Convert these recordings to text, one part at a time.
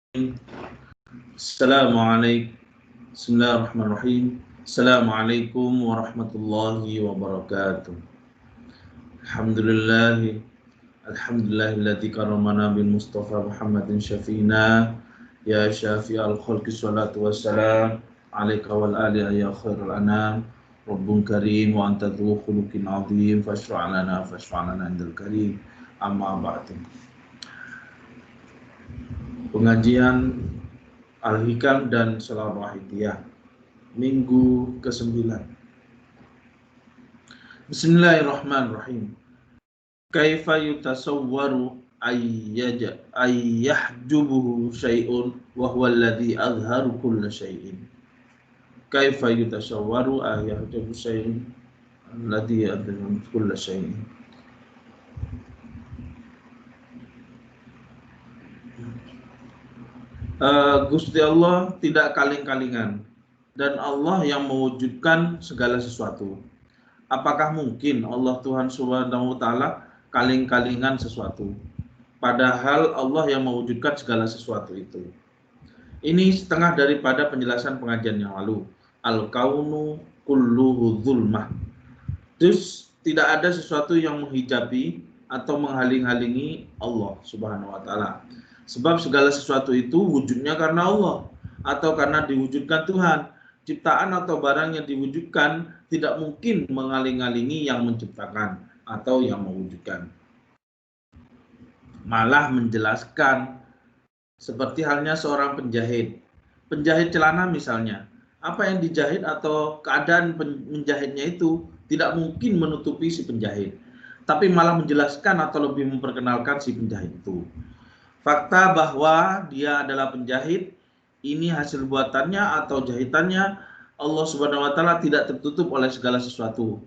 Assalamualaikum. Bismillahirrahmanirrahim. Assalamualaikum warahmatullahi wabarakatuh. Alhamdulillah, alhamdulillahilladzi karramana bil Mustafa Muhammadin syafiina ya syafi'al khalqi sholatu wassalam alaika wal ali ya khairul anam rabbun karim wa anta dzu khuluqin azim fashfa'lana indal karim amma ba'du. Pengajian Al-Hikam dan Shalal Wahidiyah minggu ke-9. Bismillahirrahmanirrahim. Kaifa yutasawwaru ayyahjubuhu syai'un wa huwa alladhi azharu kulla syai'in. Kaifa yutasawwaru ayyahjubuhu syai'un alladhi azharu kulla syai'in. Gusti Allah tidak kaling-kalingan dan Allah yang mewujudkan segala sesuatu. Apakah mungkin Allah Tuhan Subhanahu wa taala kaling-kalingan sesuatu? Padahal Allah yang mewujudkan segala sesuatu itu. Ini setengah daripada penjelasan pengajian yang lalu. Al-kaunu kulluhu dzulmah. Terus tidak ada sesuatu yang menghijabi atau menghaling-halingi Allah Subhanahu wa taala. Sebab segala sesuatu itu wujudnya karena Allah atau karena diwujudkan Tuhan. Ciptaan atau barang yang diwujudkan tidak mungkin mengaling-alingi yang menciptakan atau yang mewujudkan. Malah menjelaskan seperti halnya seorang penjahit. Penjahit celana misalnya. Apa yang dijahit atau keadaan menjahitnya itu tidak mungkin menutupi si penjahit. Tapi malah menjelaskan atau lebih memperkenalkan si penjahit itu. Fakta bahwa dia adalah penjahit, ini hasil buatannya atau jahitannya, Allah Subhanahu wa taala tidak tertutup oleh segala sesuatu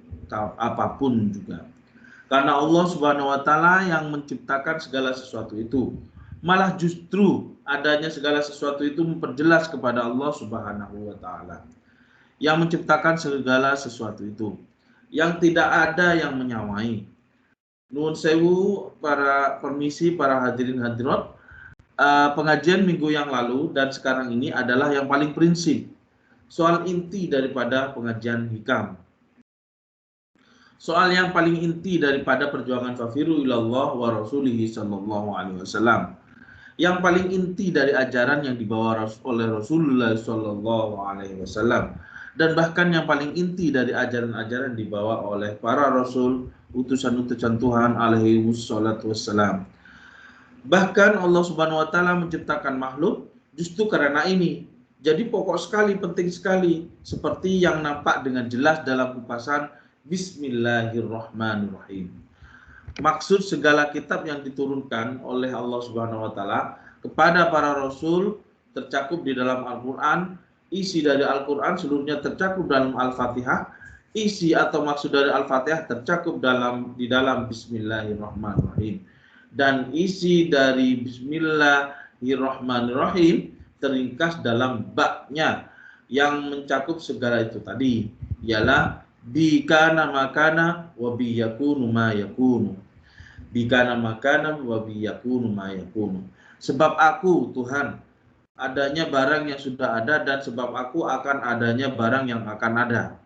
apapun juga. Karena Allah Subhanahu wa taala yang menciptakan segala sesuatu itu. Malah justru adanya segala sesuatu itu memperjelas kepada Allah Subhanahu wa taala yang menciptakan segala sesuatu itu. Yang tidak ada yang menyamai. Nuwun sewu para permisi, para hadirin hadirat, pengajian minggu yang lalu dan sekarang ini adalah yang paling prinsip, soal inti daripada pengajian hikam, soal yang paling inti daripada perjuangan fafiru ilallah wa rasulihi sallallahu alaihi wasallam, yang paling inti dari ajaran yang dibawa oleh Rasulullah sallallahu alaihi wasallam, dan bahkan yang paling inti dari ajaran-ajaran dibawa oleh para rasul, utusan-utusan Tuhan alaihi wassalatu wassalam. Bahkan Allah Subhanahu wa taala menciptakan makhluk justru karena ini. Jadi pokok sekali, penting sekali, seperti yang nampak dengan jelas dalam kupasan Bismillahirrahmanirrahim. Maksud segala kitab yang diturunkan oleh Allah Subhanahu wa taala kepada para rasul tercakup di dalam Al-Qur'an. Isi dari Al-Qur'an seluruhnya tercakup dalam Al-Fatihah. Isi atau maksud dari Al-Fatihah tercakup di dalam Bismillahirrahmanirrahim. Dan isi dari Bismillahirrahmanirrahim teringkas dalam ba-nya yang mencakup segala itu tadi, ialah bikana makana wa biyakunu ma yakunu. Bikana makana wa biyakunu ma yakunu. Sebab aku Tuhan adanya barang yang sudah ada, dan sebab aku akan adanya barang yang akan ada.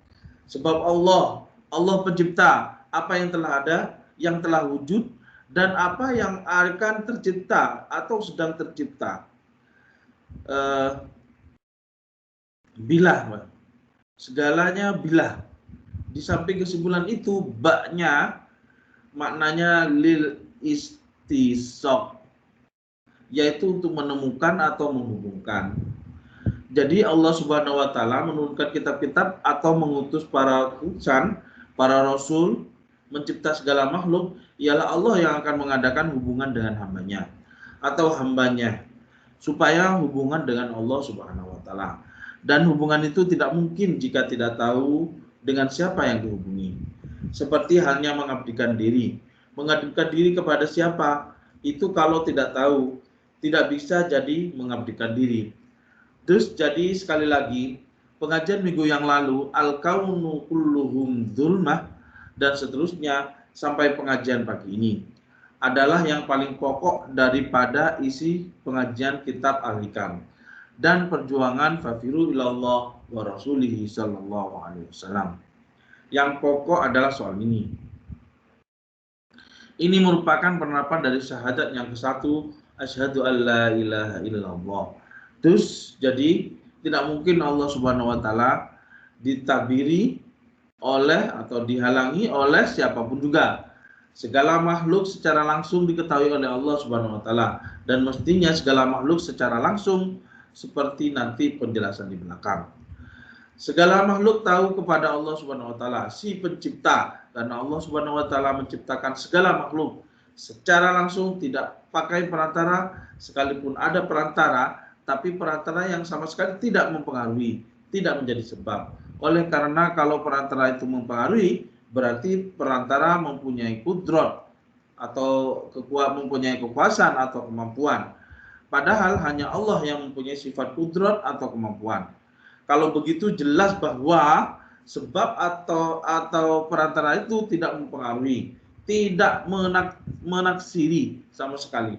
Sebab Allah pencipta apa yang telah ada, yang telah wujud, dan apa yang akan tercipta atau sedang tercipta. Bilah, segalanya bilah. Di samping kesimpulan itu, baknya maknanya lil istisaq, yaitu untuk menemukan atau menghubungkan. Jadi Allah Subhanahu wa taala menurunkan kitab-kitab atau mengutus para utusan, para rasul, mencipta segala makhluk, ialah Allah yang akan mengadakan hubungan dengan hambanya atau hambanya, supaya hubungan dengan Allah Subhanahu wa taala. Dan hubungan itu tidak mungkin jika tidak tahu dengan siapa yang dihubungi. Seperti halnya mengabdikan diri. Mengabdikan diri kepada siapa? Itu kalau tidak tahu, tidak bisa jadi mengabdikan diri. Terus jadi sekali lagi, pengajian minggu yang lalu, al-kaunu kulluhum dzulmah, dan seterusnya sampai pengajian pagi ini. adalah yang paling pokok daripada isi pengajian kitab Al-Hikam dan perjuangan fafiru ilallah wa rasulihi sallallahu alaihi wasallam. Yang pokok adalah soal ini. Ini merupakan penerapan dari syahadat yang ke-1, asyhadu alla ilaha illallah. Terus jadi tidak mungkin Allah Subhanahu wa taala ditabiri oleh atau dihalangi oleh siapapun juga. Segala makhluk secara langsung diketahui oleh Allah Subhanahu wa taala dan mestinya segala makhluk secara langsung seperti nanti penjelasan di belakang. Segala makhluk tahu kepada Allah Subhanahu wa taala, si pencipta, karena Allah Subhanahu wa taala menciptakan segala makhluk secara langsung tidak pakai perantara, sekalipun ada perantara, tapi perantara yang sama sekali tidak mempengaruhi, tidak menjadi sebab. Oleh karena kalau perantara itu mempengaruhi, berarti perantara mempunyai kudrat atau mempunyai kekuasaan atau kemampuan. Padahal hanya Allah yang mempunyai sifat kudrat atau kemampuan. Kalau begitu jelas bahwa sebab atau perantara itu tidak mempengaruhi, tidak menaksiri sama sekali.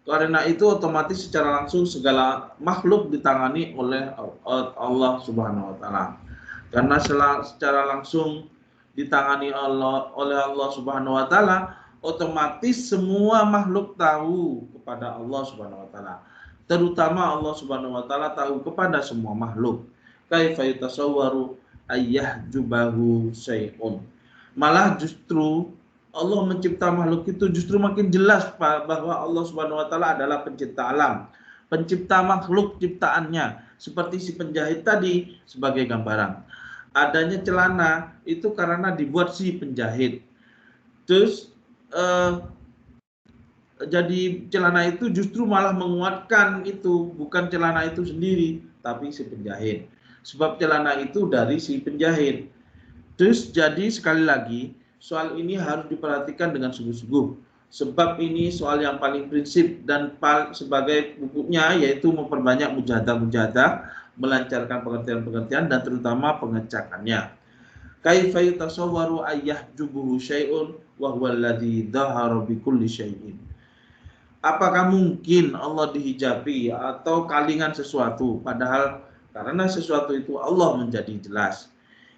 Karena itu otomatis secara langsung segala makhluk ditangani oleh Allah Subhanahu wa taala. Karena secara langsung ditangani oleh Allah Subhanahu wa taala, otomatis semua makhluk tahu kepada Allah Subhanahu wa taala. Terutama Allah Subhanahu wa taala tahu kepada semua makhluk. Kaifa yatasawwaru ayyahjubahu syai'un. Malah justru Allah mencipta makhluk itu justru makin jelas bahwa Allah Subhanahu wa taala adalah pencipta alam, pencipta makhluk ciptaannya, seperti si penjahit tadi sebagai gambaran. Adanya celana itu karena dibuat si penjahit. Terus jadi celana itu justru malah menguatkan itu, bukan celana itu sendiri, tapi si penjahit. Sebab celana itu dari si penjahit. Terus jadi sekali lagi, soal ini harus diperhatikan dengan sungguh-sungguh. Sebab ini soal yang paling prinsip dan sebagai bukunya yaitu memperbanyak mujahadah-mujahadah, melancarkan pengertian-pengertian dan terutama pengecakannya. Kaifa yatasawwaru ayyahjubuhu syai'un wa huwa alladzi dhahara bi kulli syai'in. Apakah mungkin Allah dihijabi atau kalingan sesuatu, padahal karena sesuatu itu Allah menjadi jelas.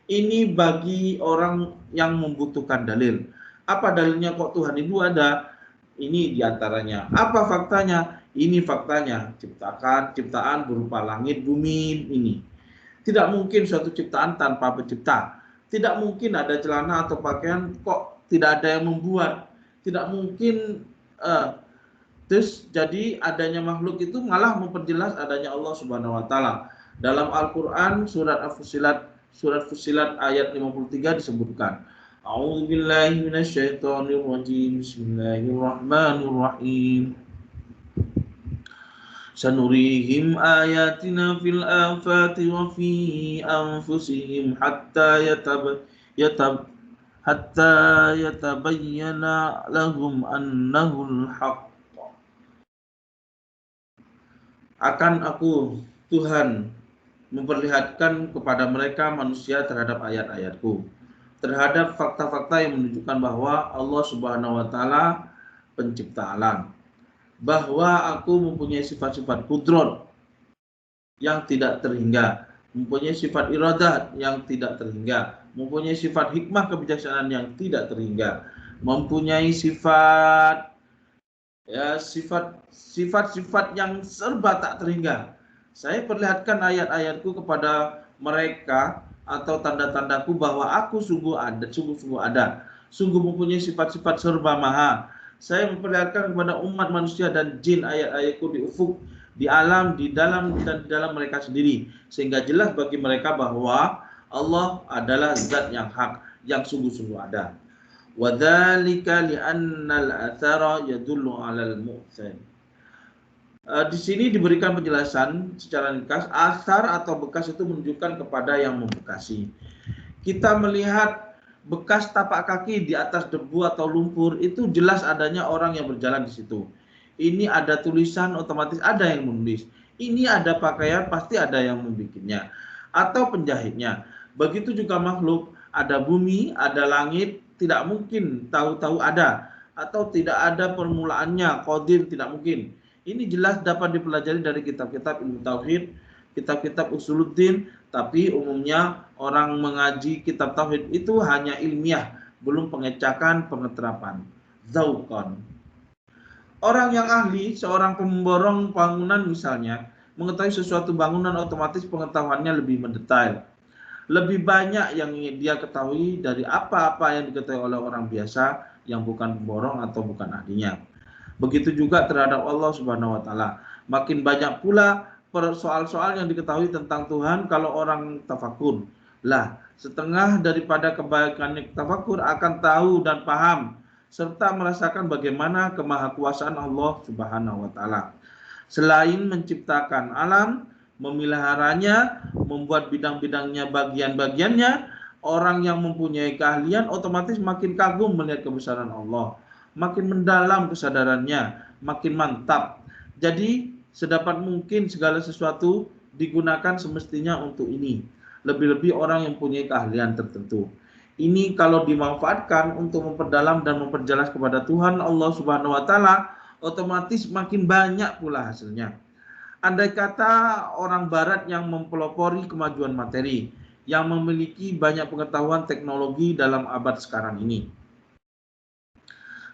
Ini bagi orang yang membutuhkan dalil. Apa dalilnya kok Tuhan itu ada? Ini diantaranya. Apa faktanya? Ini faktanya. Ciptaan berupa langit, bumi ini. Tidak mungkin suatu ciptaan tanpa pencipta. Tidak mungkin ada celana atau pakaian kok tidak ada yang membuat. Tidak mungkin. Terus jadi adanya makhluk itu malah memperjelas adanya Allah Subhanahu wa taala. Dalam Al-Qur'an surat Fussilat ayat 53 disebutkan, A'udzubillahi minasyaitonirrajim. Bismillahirrahmanirrahim. Sanurihim ayatina fil afati wa fi anfusihim hatta yatabayyana lahum annahul haqq. Akan aku, Tuhan, memperlihatkan kepada mereka manusia terhadap ayat-ayatku, terhadap fakta-fakta yang menunjukkan bahwa Allah Subhanahu wa taala pencipta alam, bahwa aku mempunyai sifat-sifat kudrat yang tidak terhingga, mempunyai sifat iradah yang tidak terhingga, mempunyai sifat hikmah kebijaksanaan yang tidak terhingga, mempunyai sifat sifat-sifat yang serba tak terhingga. Saya perlihatkan ayat-ayatku kepada mereka atau tanda-tandaku bahwa aku sungguh ada, sungguh mempunyai sifat-sifat serba maha. Saya memperlihatkan kepada umat manusia dan jin ayat-ayatku di ufuk, di alam, di dalam dan di dalam mereka sendiri, sehingga jelas bagi mereka bahwa Allah adalah zat yang hak, yang sungguh-sungguh ada. Wadzalika li'annal athara yadullu 'alal mu'tad. Di sini diberikan penjelasan secara ringkas, asar atau bekas itu menunjukkan kepada yang membekasi. Kita melihat bekas tapak kaki di atas debu atau lumpur itu jelas adanya orang yang berjalan di situ. Ini ada tulisan, otomatis ada yang menulis. Ini ada pakaian, pasti ada yang membikinnya atau penjahitnya. Begitu juga makhluk, ada bumi, ada langit, tidak mungkin tahu-tahu ada. atau tidak ada permulaannya, qadim, tidak mungkin. Ini jelas dapat dipelajari dari kitab-kitab ilmu tauhid, kitab-kitab usuluddin, tapi umumnya orang mengaji kitab tauhid itu hanya ilmiah, belum pengecakan, pengeterapan. Zauqan. Orang yang ahli, seorang pemborong bangunan misalnya, mengetahui sesuatu bangunan, otomatis pengetahuannya lebih mendetail. Lebih banyak yang dia ketahui dari apa-apa yang diketahui oleh orang biasa yang bukan pemborong atau bukan ahlinya. Begitu juga terhadap Allah Subhanahu wa taala. Makin banyak pula soal-soal yang diketahui tentang Tuhan kalau orang tafakur. Lah, setengah daripada kebaikan tafakur akan tahu dan paham serta merasakan bagaimana kemahakuasaan Allah Subhanahu wa taala. Selain menciptakan alam, memeliharanya, membuat bidang-bidangnya, bagian-bagiannya, orang yang mempunyai keahlian otomatis makin kagum melihat kebesaran Allah, makin mendalam kesadarannya, makin mantap. Jadi sedapat mungkin segala sesuatu digunakan semestinya untuk ini. Lebih-lebih orang yang punya keahlian tertentu. Ini kalau dimanfaatkan untuk memperdalam dan memperjelas kepada Tuhan Allah Subhanahu wa taala, otomatis makin banyak pula hasilnya. Andai kata orang barat yang mempelopori kemajuan materi, yang memiliki banyak pengetahuan teknologi dalam abad sekarang ini.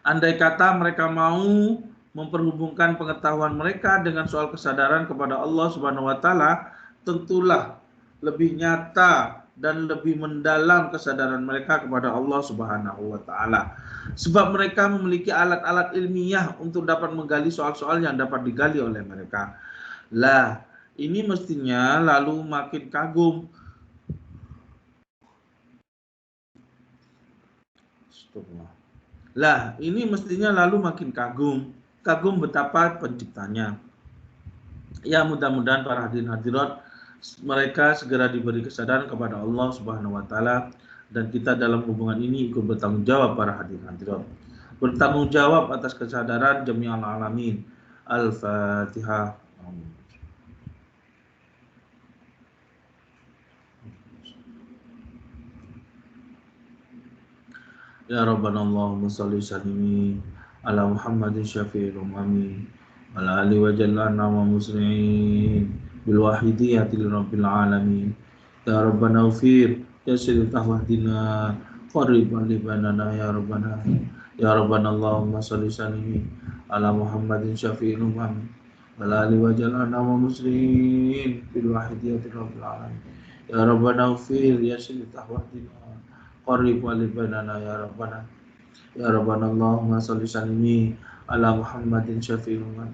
Andai kata mereka mau memperhubungkan pengetahuan mereka dengan soal kesadaran kepada Allah Subhanahu wa taala, tentulah lebih nyata dan lebih mendalam kesadaran mereka kepada Allah Subhanahu wa taala. Sebab mereka memiliki alat-alat ilmiah untuk dapat menggali soal-soal yang dapat digali oleh mereka. Lah, ini mestinya lalu makin kagum. Lah, ini mestinya lalu makin kagum betapa penciptanya. Ya, mudah-mudahan para hadirin hadirat mereka segera diberi kesadaran kepada Allah Subhanahu wa taala, dan kita dalam hubungan ini ikut bertanggung jawab para hadirin hadirat. Bertanggung jawab atas kesadaran jami'al alamin. Al-Fatihah. Ya Rabbana Allahumma salli salimi ala Muhammadin syafi'il umami ala ali wa jallana wa muslimin bil wahidiyatil rabbil alamin. Ya Rabbana ufir ya sirita wahdina qarib alibanana ya Rabbana. Ya Rabbana Allahumma salli salimi ala Muhammadin syafi'il umami ala ali wa jallana wa muslimin bil wahidiyatil rabbil alamin. Ya Rabbana ufir ya sirita wahdina qarib walibanana ya Rabbana. Ya Rabbana Allahumma salli salimi ala Muhammadin syafi'il umam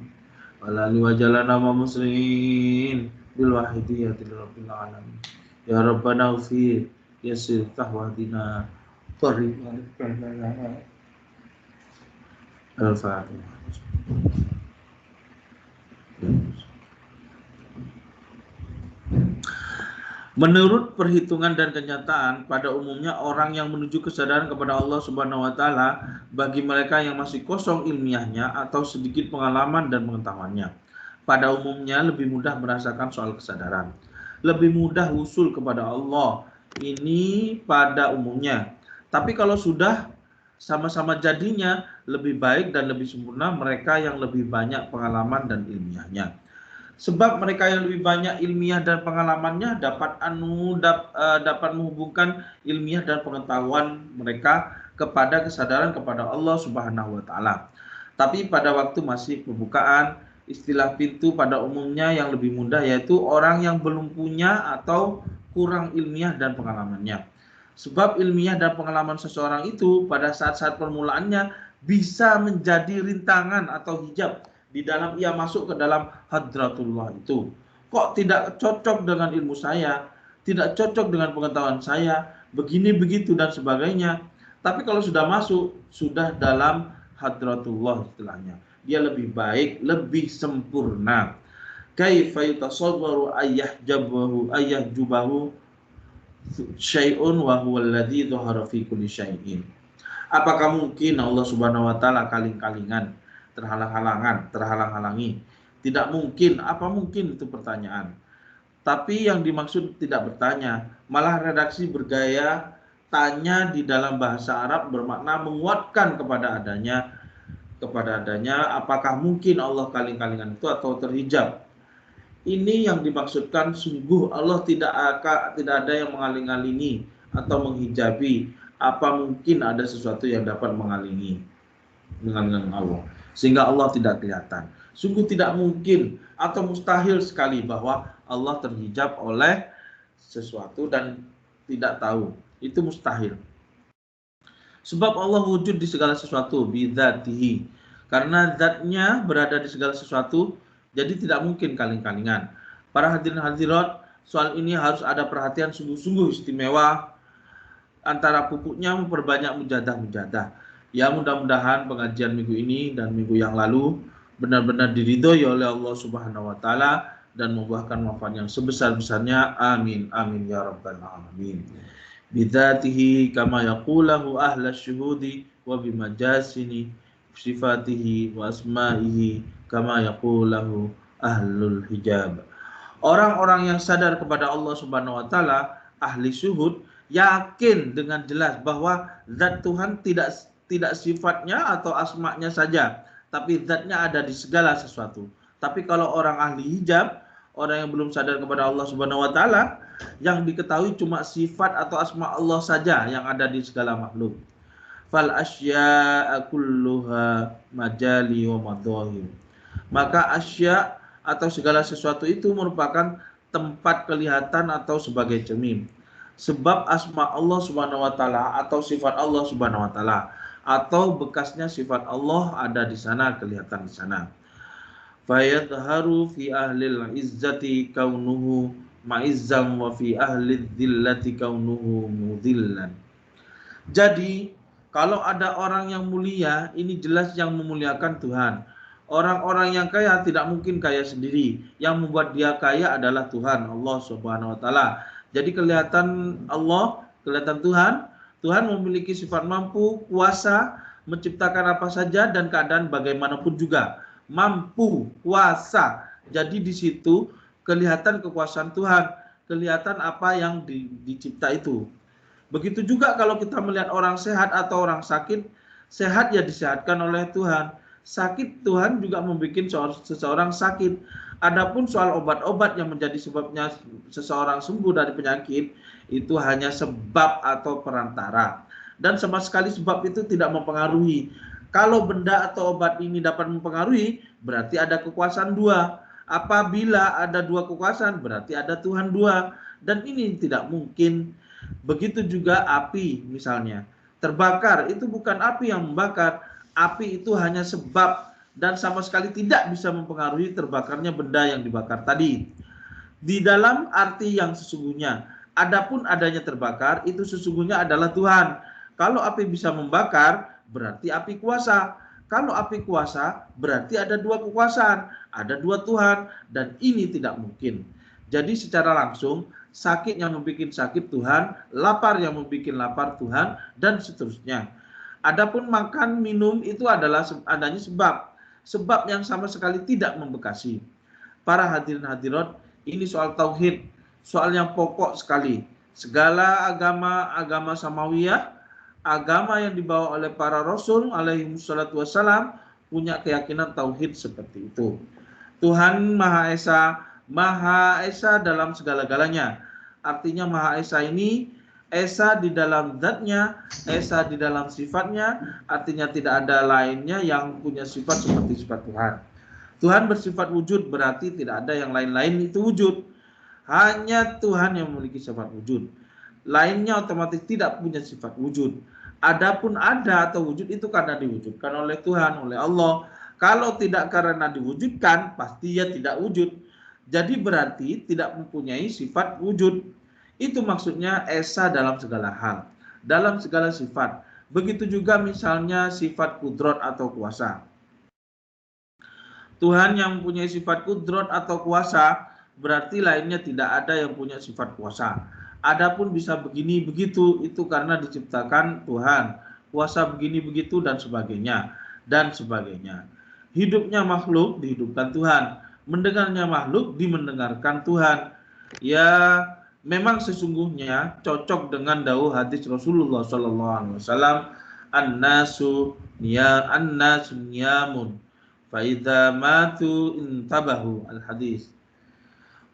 ala ali wa jalana wa muslimin bil wahidiyatil rabbil alamin. Ya Rabbana ufir yasir tahwadina qarib walibanana. Al-Fatihah. Menurut perhitungan dan kenyataan, pada umumnya orang yang menuju kesadaran kepada Allah Subhanahu wa taala, bagi mereka yang masih kosong ilmiahnya atau sedikit pengalaman dan pengetahuannya, pada umumnya lebih mudah merasakan soal kesadaran, lebih mudah usul kepada Allah. Ini pada umumnya. Tapi kalau sudah sama-sama jadinya, lebih baik dan lebih sempurna mereka yang lebih banyak pengalaman dan ilmiahnya. Sebab mereka yang lebih banyak ilmiah dan pengalamannya dapat menghubungkan ilmiah dan pengetahuan mereka kepada kesadaran kepada Allah Subhanahu wa taala. Tapi pada waktu masih pembukaan, istilah pintu pada umumnya yang lebih mudah yaitu orang yang belum punya atau kurang ilmiah dan pengalamannya. Sebab ilmiah dan pengalaman seseorang itu pada saat-saat permulaannya bisa menjadi rintangan atau hijab di dalam ia masuk ke dalam hadratullah itu. Kok tidak cocok dengan ilmu saya, tidak cocok dengan pengetahuan saya, begini begitu dan sebagainya. Tapi kalau sudah masuk, sudah dalam hadratullah istilahnya, dia lebih baik, lebih sempurna. Kaifa yutasawwaru ayyahjubahu syai'un wa huwa alladzi dhahara fi kulli syai'in. Apakah mungkin Allah Subhanahu wa taala kaling-kalingan, terhalang-halangi? Tidak mungkin. Apa mungkin itu pertanyaan? Tapi yang dimaksud tidak bertanya, malah redaksi bergaya tanya di dalam bahasa Arab bermakna menguatkan kepada adanya kepada adanya. Apakah mungkin Allah kaling-kalingan itu atau terhijab? Ini yang dimaksudkan, sungguh Allah tidak ada yang mengaling-alingi atau menghijabi. Apa mungkin ada sesuatu yang dapat mengalingi dengan Allah sehingga Allah tidak kelihatan? Sungguh tidak mungkin atau mustahil sekali bahwa Allah terhijab oleh sesuatu dan tidak tahu. Itu mustahil. Sebab Allah wujud di segala sesuatu bidzatihi. Karena zatnya berada di segala sesuatu, jadi tidak mungkin kaling-kalingan. Para hadirin hadirat, soal ini harus ada perhatian sungguh-sungguh istimewa. Antara pupuknya memperbanyak mujadah-mujadah. Ya, mudah-mudahan pengajian minggu ini dan minggu yang lalu benar-benar diridhoi oleh Allah Subhanahu wa taala dan membuahkan manfaat yang sebesar-besarnya. Amin amin ya rabbal alamin. Bidzatihi kama yaqulahu ahla syuhudi wa bimajasini sifatihi wa asma'ihi kama yaqulahu ahlul hijab. Orang-orang yang sadar kepada Allah Subhanahu wa taala, ahli syuhud, yakin dengan jelas bahwa zat Tuhan tidak sifatnya atau asma'nya saja, tapi zatnya ada di segala sesuatu. Tapi kalau orang ahli hijab, orang yang belum sadar kepada Allah Subhanahu wa taala, yang diketahui cuma sifat atau asma Allah saja yang ada di segala makhluk. Fal asya'a kulluha majali wa madhahir. Maka asya atau segala sesuatu itu merupakan tempat kelihatan atau sebagai cermin. Sebab asma Allah Subhanahu wa taala atau sifat Allah Subhanahu wa taala atau bekasnya sifat Allah ada di sana, kelihatan di sana. Fayadharu fi ahlil izzati kaunuhu ma'izzam wa fi ahlid dhillati kaunuhu mudhillan. Jadi kalau ada orang yang mulia, ini jelas yang memuliakan Tuhan. Orang-orang yang kaya tidak mungkin kaya sendiri. Yang membuat dia kaya adalah Tuhan, Allah Subhanahu wa taala. Jadi kelihatan Allah, kelihatan Tuhan. Tuhan memiliki sifat mampu, kuasa, menciptakan apa saja dan keadaan bagaimanapun juga. Mampu, kuasa. Jadi di situ kelihatan kekuasaan Tuhan, kelihatan apa yang dicipta itu. Begitu juga kalau kita melihat orang sehat atau orang sakit, sehat ya disehatkan oleh Tuhan. Sakit Tuhan juga membuat seseorang sakit. Adapun soal obat-obat yang menjadi sebabnya seseorang sembuh dari penyakit, itu hanya sebab atau perantara. Dan sama sekali sebab itu tidak mempengaruhi. Kalau benda atau obat ini dapat mempengaruhi, berarti ada kekuasaan dua. Apabila ada dua kekuasaan, berarti ada Tuhan dua. Dan ini tidak mungkin. Begitu juga api misalnya. Terbakar, itu bukan api yang membakar. Api itu hanya sebab dan sama sekali tidak bisa mempengaruhi terbakarnya benda yang dibakar tadi. Di dalam arti yang sesungguhnya, adapun adanya terbakar, itu sesungguhnya adalah Tuhan. Kalau api bisa membakar, berarti api kuasa. Kalau api kuasa, berarti ada dua kekuasaan, ada dua Tuhan, dan ini tidak mungkin. Jadi secara langsung, sakit yang membuat sakit Tuhan, lapar yang membuat lapar Tuhan, dan seterusnya. Adapun makan, minum itu adalah adanya sebab. Sebab yang sama sekali tidak membekasi. Para hadirin hadirat, ini soal tauhid, soal yang pokok sekali. Segala agama samawiyah, agama yang dibawa oleh para rasul alaihi wassalatu wassalam punya keyakinan tauhid seperti itu. Tuhan Maha Esa dalam segala-galanya. Artinya Maha Esa ini Esa di dalam zatnya, Esa di dalam sifatnya, artinya tidak ada lainnya yang punya sifat seperti sifat Tuhan. Tuhan bersifat wujud, berarti tidak ada yang lain-lain itu wujud. Hanya Tuhan yang memiliki sifat wujud. Lainnya otomatis tidak punya sifat wujud. Adapun ada atau wujud itu karena diwujudkan oleh Tuhan, oleh Allah. Kalau tidak karena diwujudkan, pasti ia tidak wujud. Jadi berarti tidak mempunyai sifat wujud. Itu maksudnya Esa dalam segala hal, dalam segala sifat. Begitu juga misalnya sifat kudrot atau kuasa. Tuhan yang mempunyai sifat kudrot atau kuasa, berarti lainnya tidak ada yang punya sifat kuasa. Adapun bisa begini begitu, itu karena diciptakan Tuhan. Kuasa begini begitu dan sebagainya. Dan sebagainya. Hidupnya makhluk dihidupkan Tuhan. Mendengarnya makhluk dimendengarkan Tuhan. Ya, memang sesungguhnya cocok dengan dawuh hadis Rasulullah SAW. annasu niyamun fa idza matu intabahu. Al-hadis.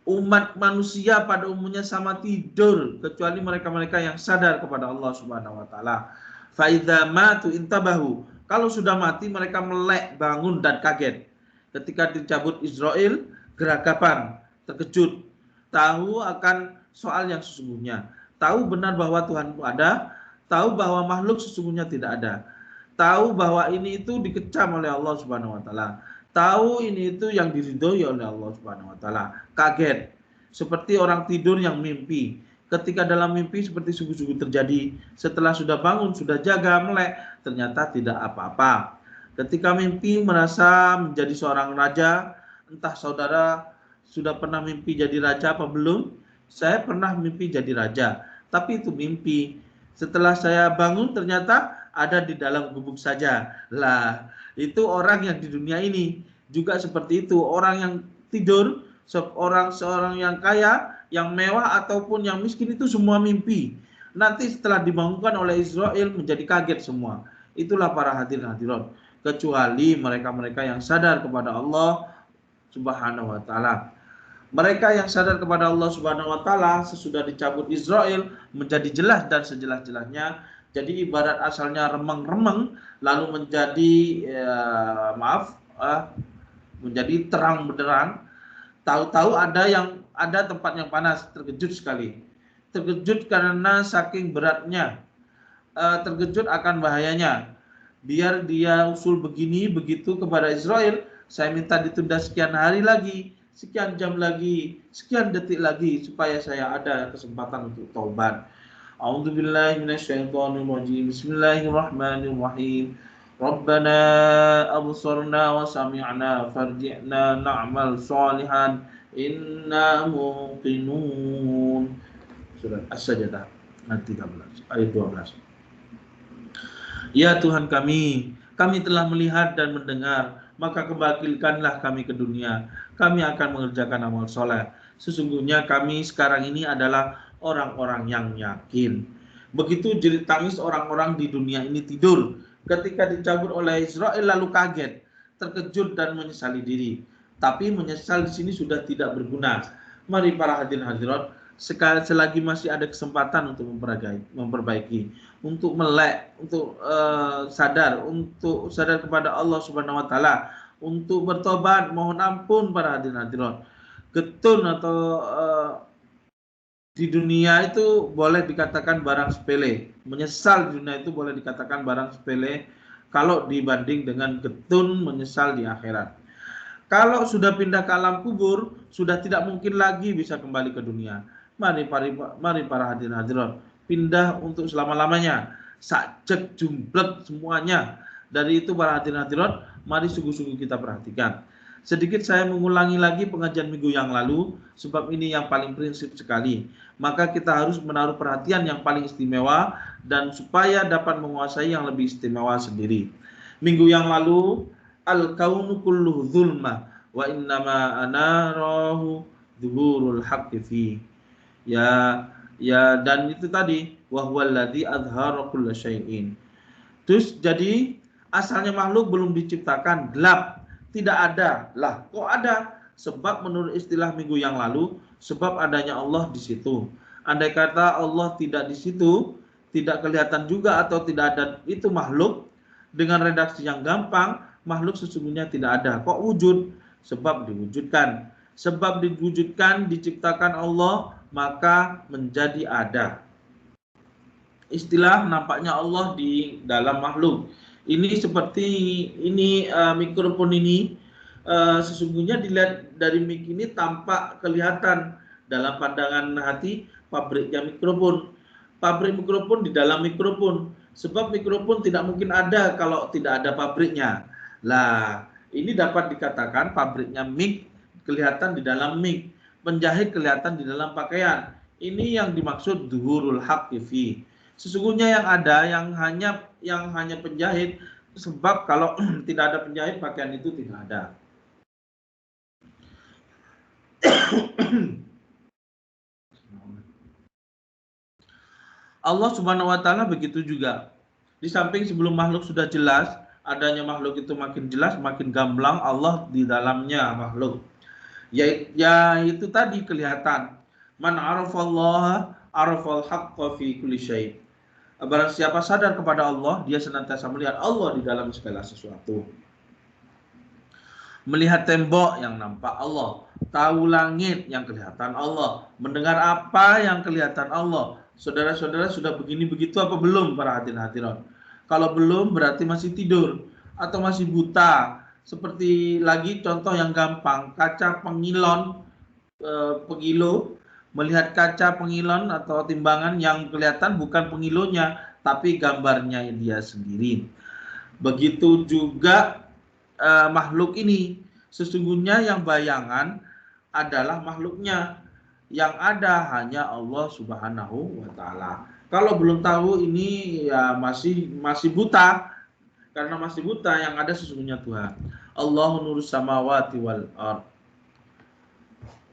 Umat manusia pada umumnya sama tidur kecuali mereka-mereka yang sadar kepada Allah Subhanahu wa taala. Fa idza matu intabahu. Kalau sudah mati mereka melek, bangun dan kaget. Ketika dicabut Israel, geragapan, terkejut, tahu akan soal yang sesungguhnya. Tahu benar bahwa Tuhan itu ada, tahu bahwa makhluk sesungguhnya tidak ada. Tahu bahwa ini itu dikecam oleh Allah Subhanahu wa taala. Tahu ini itu yang diridhoi oleh Allah Subhanahu wa taala. Kaget. Seperti orang tidur yang mimpi. Ketika dalam mimpi seperti sungguh-sungguh terjadi. Setelah sudah bangun, sudah jaga, melek, ternyata tidak apa-apa. Ketika mimpi merasa menjadi seorang raja, entah saudara sudah pernah mimpi jadi raja apa belum? Saya pernah mimpi jadi raja, tapi itu mimpi. Setelah saya bangun ternyata ada di dalam gubuk saja. Lah, itu orang yang di dunia ini juga seperti itu. Orang yang tidur, seorang yang kaya, yang mewah ataupun yang miskin itu semua mimpi. Nanti setelah dibangunkan oleh Israel menjadi kaget semua. Itulah para hadirin hadirat. Kecuali mereka-mereka yang sadar kepada Allah Subhanahu wa taala. Mereka yang sadar kepada Allah Subhanahu wa taala sesudah dicabut Israel menjadi jelas dan sejelas-jelasnya. Jadi ibarat asalnya remeng-remeng lalu menjadi menjadi terang benderang. Tahu-tahu ada tempat yang panas, terkejut sekali. Terkejut karena saking beratnya. Terkejut akan bahayanya. Biar dia usul begini begitu kepada Israel, saya minta ditunda sekian hari lagi, sekian jam lagi, sekian detik lagi supaya saya ada kesempatan untuk taubat. A'udzubillahi minasyaitonirrajim. Bismillahirrahmanirrahim. Rabbana absarna wa sami'na farji'na na'mal salihan inna muqinun. Surat As-Sajdah ayat 13 ayat 12. Ya Tuhan kami telah melihat dan mendengar, maka kembalikanlah kami ke dunia. Kami akan mengerjakan amal soleh. Sesungguhnya kami sekarang ini adalah orang-orang yang yakin. Begitu jerit tangis orang-orang di dunia ini tidur. Ketika dicabut oleh Israel lalu kaget, terkejut dan menyesali diri. Tapi menyesal di sini sudah tidak berguna. Mari para hadirin hadirat, selagi masih ada kesempatan untuk memperbaiki, untuk melek, untuk sadar kepada Allah Subhanahu wa taala, untuk bertobat, mohon ampun para hadirin hadirat. Getun atau di dunia itu boleh dikatakan barang sepele. Menyesal di dunia itu boleh dikatakan barang sepele kalau dibanding dengan getun menyesal di akhirat. Kalau sudah pindah ke alam kubur, sudah tidak mungkin lagi bisa kembali ke dunia. Mari para hadirin hadirat, pindah untuk selama-lamanya. Sajek jumblek semuanya. Dari itu para hadirin hadirat, mari sungguh-sungguh kita perhatikan. Sedikit saya mengulangi lagi pengajian minggu yang lalu, sebab ini yang paling prinsip sekali. Maka kita harus menaruh perhatian yang paling istimewa, dan supaya dapat menguasai yang lebih istimewa sendiri. Minggu yang lalu, al-kaunu kulluhu zulma wa innama anarahu zuhurul haqqi fi. Ya dan itu tadi wa huwallazi azhara kulla syai'in. Terus jadi asalnya makhluk belum diciptakan, gelap, tidak ada. Lah, kok ada? Sebab menurut istilah minggu yang lalu, sebab adanya Allah di situ. Andai kata Allah tidak di situ, tidak kelihatan juga atau tidak ada, itu makhluk. Dengan redaksi yang gampang, makhluk sesungguhnya tidak ada. Kok wujud? Sebab diwujudkan. Sebab diwujudkan, diciptakan Allah, maka menjadi ada. Istilah nampaknya Allah di dalam makhluk. Ini seperti ini mikrofon ini sesungguhnya dilihat dari mic ini tampak kelihatan dalam pandangan hati pabriknya mikrofon. Pabrik mikrofon di dalam mikrofon. Sebab mikrofon tidak mungkin ada kalau tidak ada pabriknya. Lah, ini dapat dikatakan pabriknya mic kelihatan di dalam mic, penjahit kelihatan di dalam pakaian. Ini yang dimaksud zuhurul haqqi fi. Sesungguhnya yang ada yang hanya penjahit, sebab kalau tidak ada penjahit pakaian itu tidak ada. Allah Subhanahu wa taala begitu juga. Di samping sebelum makhluk sudah jelas, adanya makhluk itu makin jelas, makin gamblang Allah di dalamnya makhluk. Ya itu tadi kelihatan. Man arafallaha arafal haqqa fi kulli syai'. Barang siapa sadar kepada Allah, dia senantiasa melihat Allah di dalam segala sesuatu. Melihat tembok yang nampak Allah, tahu langit yang kelihatan Allah, mendengar apa yang kelihatan Allah. Saudara-saudara sudah begini begitu apa belum para hadirin-hadirat? Kalau belum berarti masih tidur atau masih buta. Seperti lagi contoh yang gampang, kaca pengilon pengilo, melihat kaca pengilon atau timbangan yang kelihatan bukan pengilonya tapi gambarnya dia sendiri. Begitu juga makhluk ini, sesungguhnya yang bayangan adalah makhluknya, yang ada hanya Allah Subhanahu wa taala. Kalau belum tahu ini ya masih buta, karena masih buta, yang ada sesungguhnya Tuhan. Allahu nurus samawati wal ardh.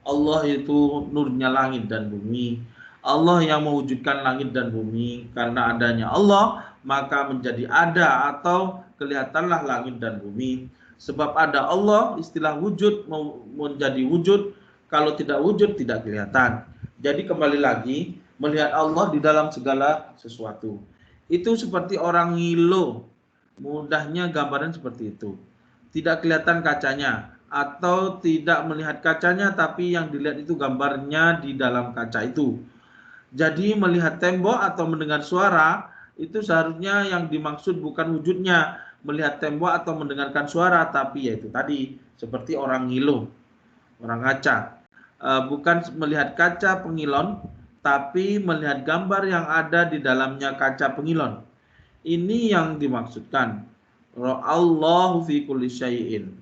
Allah itu nurnya langit dan bumi. Allah yang mewujudkan langit dan bumi. Karena adanya Allah, maka menjadi ada atau kelihatanlah langit dan bumi. Sebab ada Allah, istilah wujud menjadi wujud. Kalau tidak wujud, tidak kelihatan. Jadi kembali lagi, melihat Allah di dalam segala sesuatu. Itu seperti orang ngilu. Mudahnya gambaran seperti itu. Tidak kelihatan kacanya, atau tidak melihat kacanya tapi yang dilihat itu gambarnya di dalam kaca itu. Jadi melihat tembok atau mendengar suara itu seharusnya yang dimaksud bukan wujudnya, melihat tembok atau mendengarkan suara, tapi yaitu tadi seperti orang ngilu, orang ngaca. Bukan melihat kaca pengilon tapi melihat gambar yang ada di dalamnya kaca pengilon. Ini yang dimaksudkan. Allahu fi kulli syai'in.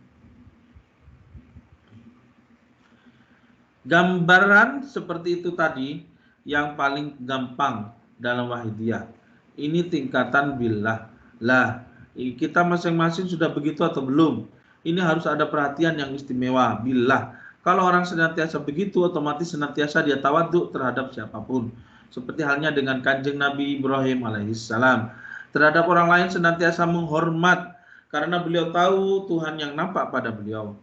Gambaran seperti itu tadi yang paling gampang dalam wahidiyah. Ini tingkatan billah. Lah, kita masing-masing sudah begitu atau belum? Ini harus ada perhatian yang istimewa, billah. Kalau orang senantiasa begitu, otomatis senantiasa dia tawaduk terhadap siapapun. Seperti halnya dengan kanjeng Nabi Ibrahim alaihissalam. Terhadap orang lain senantiasa menghormat karena beliau tahu Tuhan yang nampak pada beliau.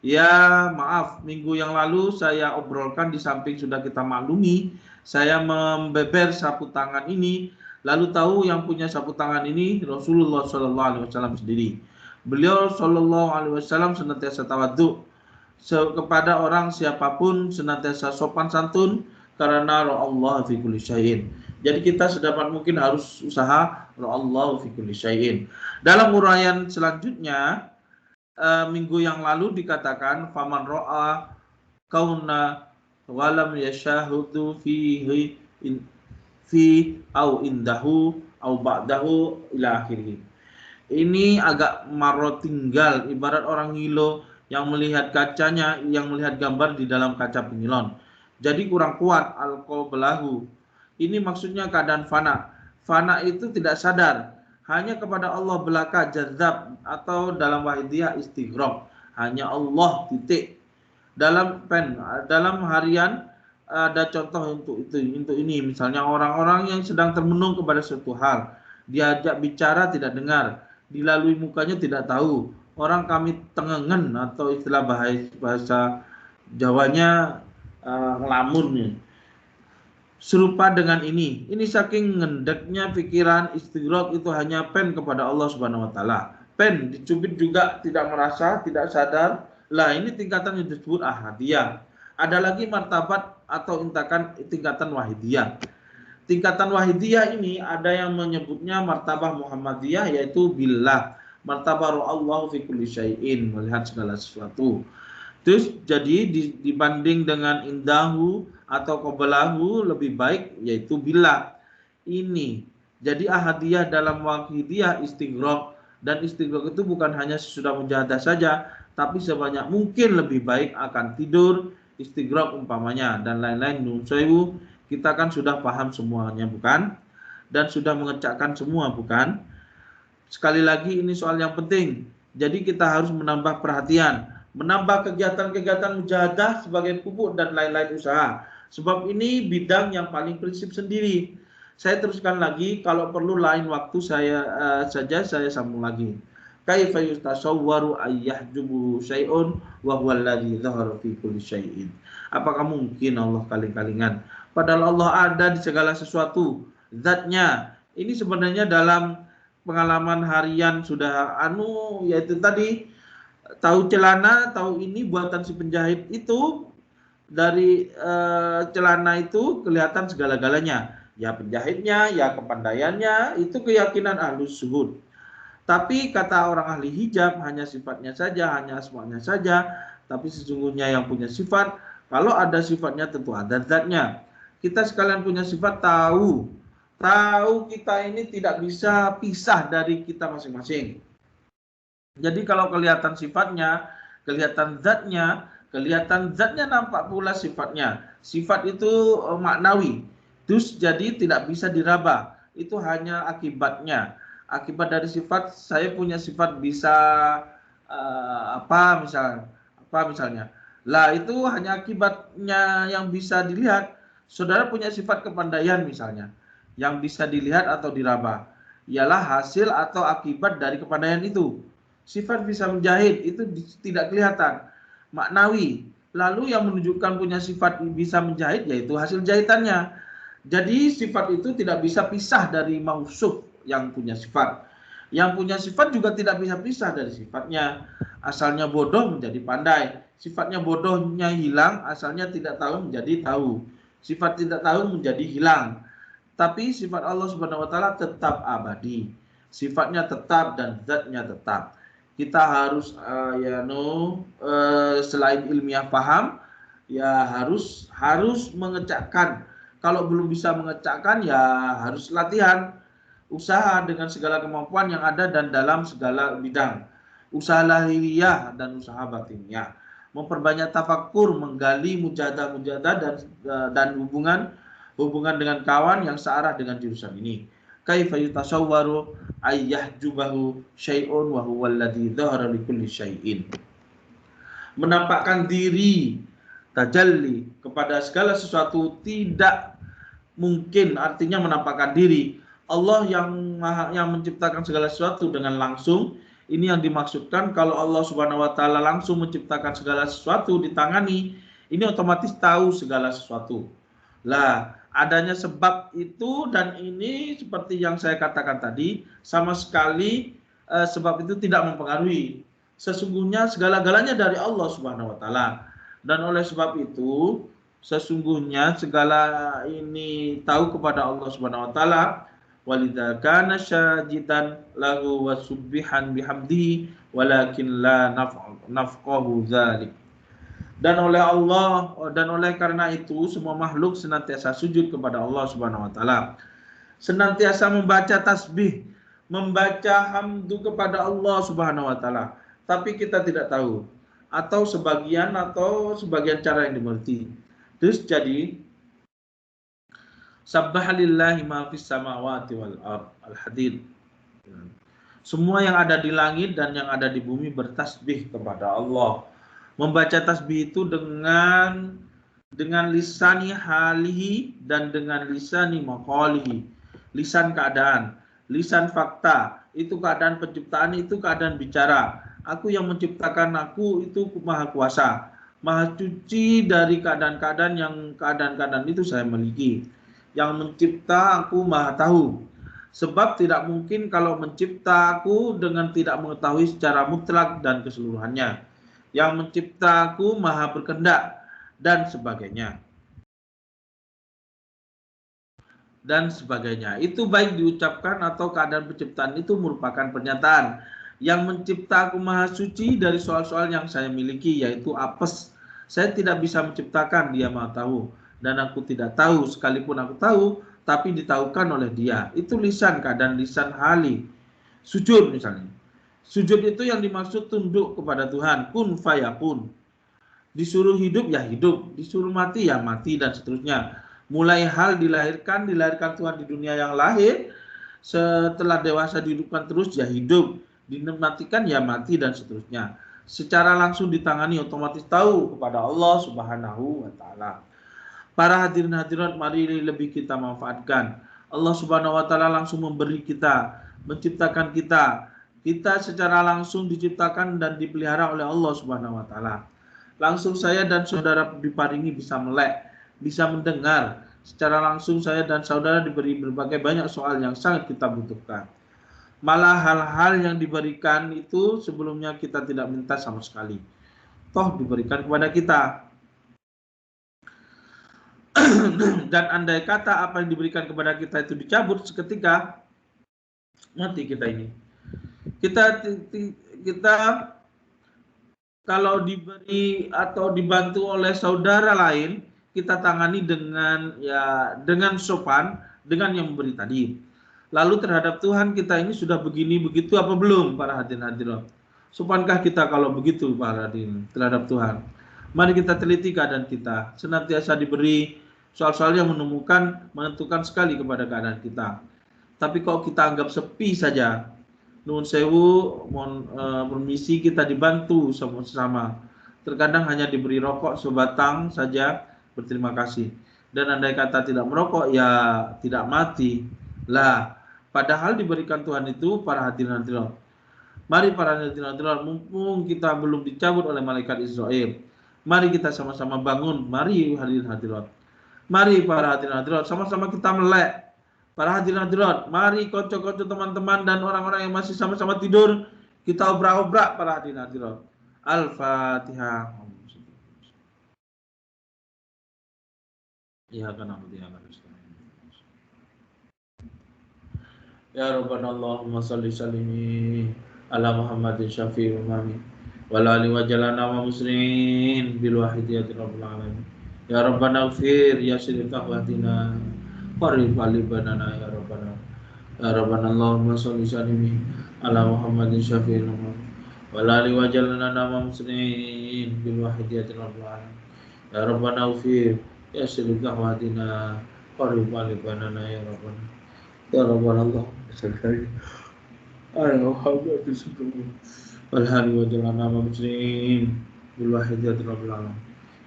Ya maaf, minggu yang lalu saya obrolkan, di samping sudah kita maklumi, saya membeber sapu tangan ini, lalu tahu yang punya sapu tangan ini Rasulullah SAW sendiri. Beliau SAW senantiasa tawaduk kepada orang siapapun, senantiasa sopan santun karena Allah fi kulli syai'in. Jadi kita sedapat mungkin harus usaha Allah fi kulli syai'in. Dalam uraian selanjutnya, minggu yang lalu dikatakan faman ro'a kauna walam yashahudu fihi fi au indahu au ba'dahu ila akhirih. Ini agak marot tinggal, ibarat orang ngilo yang melihat kacanya, yang melihat gambar di dalam kaca pengilon. Jadi kurang kuat al-qalbu. Ini maksudnya keadaan fana. Fana itu tidak sadar. Hanya kepada Allah belaka jazab, atau dalam wahidiyah istighraq, hanya Allah titik. Dalam harian ada contoh untuk ini, misalnya orang-orang yang sedang termenung kepada suatu hal, diajak bicara tidak dengar, dilalui mukanya tidak tahu, orang kami tengengen atau istilah bahasa Jawanya ngelamun. Serupa dengan ini saking ngendeknya pikiran istighraq itu hanya pen kepada Allah Subhanahu wa taala. Pen dicubit juga tidak merasa, tidak sadar. Lah ini tingkatan yang disebut ahadiyah. Ada lagi martabat atau tingkatan wahidiyah. Tingkatan wahidiyah ini ada yang menyebutnya martabah Muhammadiyah, yaitu billah. Martabah Allah fi kulli syai'in, melihat segala sesuatu. Terus jadi dibanding dengan indahu atau qablahu lebih baik yaitu billah. Ini jadi ahadiyah dalam wahidiyah istighraq, dan istighraq itu bukan hanya sesudah mujahadah saja, tapi sebanyak mungkin lebih baik akan tidur, istighraq umpamanya dan lain-lain. Nunsewu, kita kan sudah paham semuanya bukan? Dan sudah mengecakkan semua bukan? Sekali lagi ini soal yang penting. Jadi kita harus menambah perhatian, menambah kegiatan-kegiatan mujahadah sebagai pupuk dan lain-lain usaha. Sebab ini bidang yang paling prinsip sendiri. Saya teruskan lagi, kalau perlu lain waktu saja saya sambung lagi. Kaifa yustasawwaru ayyahjubu syai'un wa huwa alladzi dhahara fi kulli syai'in. Apakah mungkin Allah kaling-kalingan? Padahal Allah ada di segala sesuatu, zatnya. Ini sebenarnya dalam pengalaman harian sudah yaitu tadi, tahu celana, tahu ini buatan si penjahit itu, dari celana itu kelihatan segala-galanya. Ya penjahitnya, ya kepandaiannya, itu keyakinan ahlus zuhud. Tapi kata orang ahli hijab, hanya sifatnya saja, hanya asmanya saja. Tapi sesungguhnya yang punya sifat, kalau ada sifatnya tentu ada zatnya. Kita sekalian punya sifat, tahu kita ini tidak bisa pisah dari kita masing-masing. Jadi kalau kelihatan sifatnya, kelihatan zatnya nampak pula sifatnya. Sifat itu maknawi. Terus jadi tidak bisa diraba. Itu hanya akibatnya. Akibat dari sifat, saya punya sifat bisa apa misalnya. Lah itu hanya akibatnya yang bisa dilihat. Saudara punya sifat kepandaian misalnya, yang bisa dilihat atau diraba. Ialah hasil atau akibat dari kepandaian itu. Sifat bisa menjahit itu tidak kelihatan, maknawi. Lalu yang menunjukkan punya sifat bisa menjahit yaitu hasil jahitannya. Jadi sifat itu tidak bisa pisah dari mausuf yang punya sifat. Yang punya sifat juga tidak bisa pisah dari sifatnya. Asalnya bodoh menjadi pandai. Sifatnya bodohnya hilang, asalnya tidak tahu menjadi tahu. Sifat tidak tahu menjadi hilang. Tapi sifat Allah Subhanahu wa taala tetap abadi. Sifatnya tetap dan zatnya tetap. Kita harus selain ilmiah paham, ya harus mengecakkan. Kalau belum bisa mengecakkan, ya harus latihan, usaha dengan segala kemampuan yang ada dan dalam segala bidang, usaha lahiriah dan usaha batiniah, memperbanyak tafakkur, menggali mujahadah dan hubungan dengan kawan yang searah dengan jurusan ini. Kaifa yutasawwaru ayyahjubahu syai'un wa huwa alladzi dhahara li kulli syai'in. Menampakkan diri, tajalli kepada segala sesuatu tidak mungkin, artinya menampakkan diri. Allah yang menciptakan segala sesuatu dengan langsung. Ini yang dimaksudkan kalau Allah Subhanahu wa taala langsung menciptakan segala sesuatu ditangani, ini otomatis tahu segala sesuatu. Lah, adanya sebab itu dan ini seperti yang saya katakan tadi, sama sekali sebab itu tidak mempengaruhi. Sesungguhnya segala-galanya dari Allah Subhanahu wa taala. Dan oleh sebab itu, sesungguhnya segala ini tahu kepada Allah Subhanahu wa taala. Walidza kana syajidan lahu wa subbihan bihamdihi walakin la nafqahu dzalik. Dan oleh karena itu semua makhluk senantiasa sujud kepada Allah Subhanahu wa taala. Senantiasa membaca tasbih, membaca hamdu kepada Allah Subhanahu wa taala. Tapi kita tidak tahu atau sebagian cara yang dimengerti. Terus jadi Sabbahalillahi ma fis samawati wal ard. Al-Hadid. Semua yang ada di langit dan yang ada di bumi bertasbih kepada Allah. Membaca tasbih itu dengan lisani halihi dan dengan lisani maqalihi. Lisan keadaan, lisan fakta, itu keadaan penciptaan, itu keadaan bicara. Aku yang menciptakan, aku itu maha kuasa, maha suci dari keadaan-keadaan itu saya miliki. Yang mencipta aku maha tahu. Sebab tidak mungkin kalau mencipta aku dengan tidak mengetahui secara mutlak dan keseluruhannya. Yang mencipta aku maha berkehendak dan sebagainya. Dan sebagainya. Itu baik diucapkan atau keadaan penciptaan itu merupakan pernyataan. Yang mencipta aku maha suci dari soal-soal yang saya miliki, yaitu apes. Saya tidak bisa menciptakan, dia maha tahu. Dan aku tidak tahu, sekalipun aku tahu, tapi ditahukan oleh dia. Itu lisan, keadaan lisan hali. Sujud misalnya. Sujud itu yang dimaksud tunduk kepada Tuhan. Kun fayakun. Disuruh hidup ya hidup, disuruh mati ya mati, dan seterusnya. Mulai hal dilahirkan Tuhan di dunia yang lahir, setelah dewasa dihidupkan terus ya hidup, dimatikan ya mati, dan seterusnya. Secara langsung ditangani, otomatis tahu kepada Allah Subhanahu wa taala. Para hadirin hadirat, mari lebih kita manfaatkan Allah Subhanahu wa taala langsung memberi kita, menciptakan kita. Kita secara langsung diciptakan dan dipelihara oleh Allah Subhanahu wa taala. Langsung saya dan saudara diparingi bisa melek, bisa mendengar. Secara langsung saya dan saudara diberi berbagai banyak soal yang sangat kita butuhkan. Malah hal-hal yang diberikan itu sebelumnya kita tidak minta sama sekali. Toh diberikan kepada kita. Dan andai kata apa yang diberikan kepada kita itu dicabut seketika, mati kita ini. Kita kalau diberi atau dibantu oleh saudara lain, kita tangani dengan sopan, dengan yang memberi tadi. Lalu terhadap Tuhan kita ini sudah begini begitu apa belum para hadirin? Sopankah kita kalau begitu para hadirin terhadap Tuhan? Mari kita teliti keadaan kita, senantiasa diberi soal-soal yang menentukan sekali kepada keadaan kita. Tapi kalau kita anggap sepi saja, nuwun sewu, mohon permisi kita dibantu sama-sama. Terkadang hanya diberi rokok sebatang saja, berterima kasih. Dan andai kata tidak merokok, ya tidak mati. Lah, padahal diberikan Tuhan itu para hadirin. Mari para hadirin, mumpung kita belum dicabut oleh malaikat Israel. Mari kita sama-sama bangun. Mari hadirin. Mari para hadirin, sama-sama kita melek. Para hadirin, mari konco-konco teman-teman dan orang-orang yang masih sama-sama tidur, kita obrak-obrak para hadirin. Al-Fatihah. Ya kan Ya Rabbana Allahumma salli salimi ala Muhammadin syafi'i umami wa ala alihi wa jalana wa muslimin bil wahidiyati rabbil alamin. Ya Rabbana ufir ya syirif tahwatina qarib alibanana ya Rabbana. Ya Rabbana Allahumma salli salimi ala Muhammadin syafi'i umami wa ala alihi wa jalana wa muslimin bil wahidiyati rabbil alamin. Ya Rabbana ufir ya syirif tahwatina qarib alibanana ya Rabbana. Ya Rabbana Allah sekali Alhamdulillah walhari wa jalana muslim bil wahidati rabbil alamin.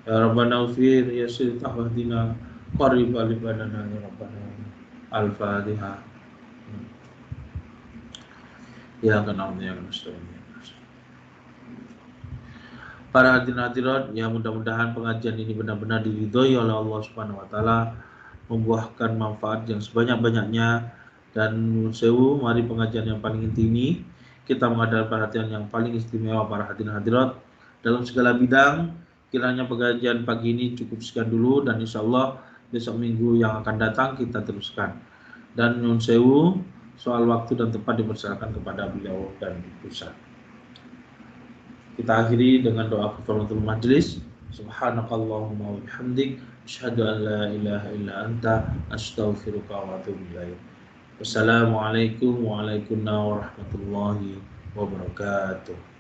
Ya Rabbana ufir ya syir tahwadina qarib alibadana ya Rabbana. Al-Fatihah. Ya kanal ya mustaqim. Para hadirin ya mudah-mudahan pengajian ini benar-benar diridhoi oleh Allah Subhanahu wa taala, membuahkan manfaat yang sebanyak-banyaknya. Dan sewu, mari pengajian yang paling inti ini kita mengadakan perhatian yang paling istimewa para hadirin hadirat dalam segala bidang. Kiranya pengajian pagi ini cukup sekian dulu, dan insya Allah besok minggu yang akan datang kita teruskan. Dan nyun sewu, soal waktu dan tempat dipersilakan kepada beliau dan pusat. Kita akhiri dengan doa kafaratul majlis. Subhanakallahumma wa bihamdik, asyhadu an la ilaha illa anta, astaghfiruka wa atubu ilaik. Wassalamualaikum warahmatullahi wabarakatuh.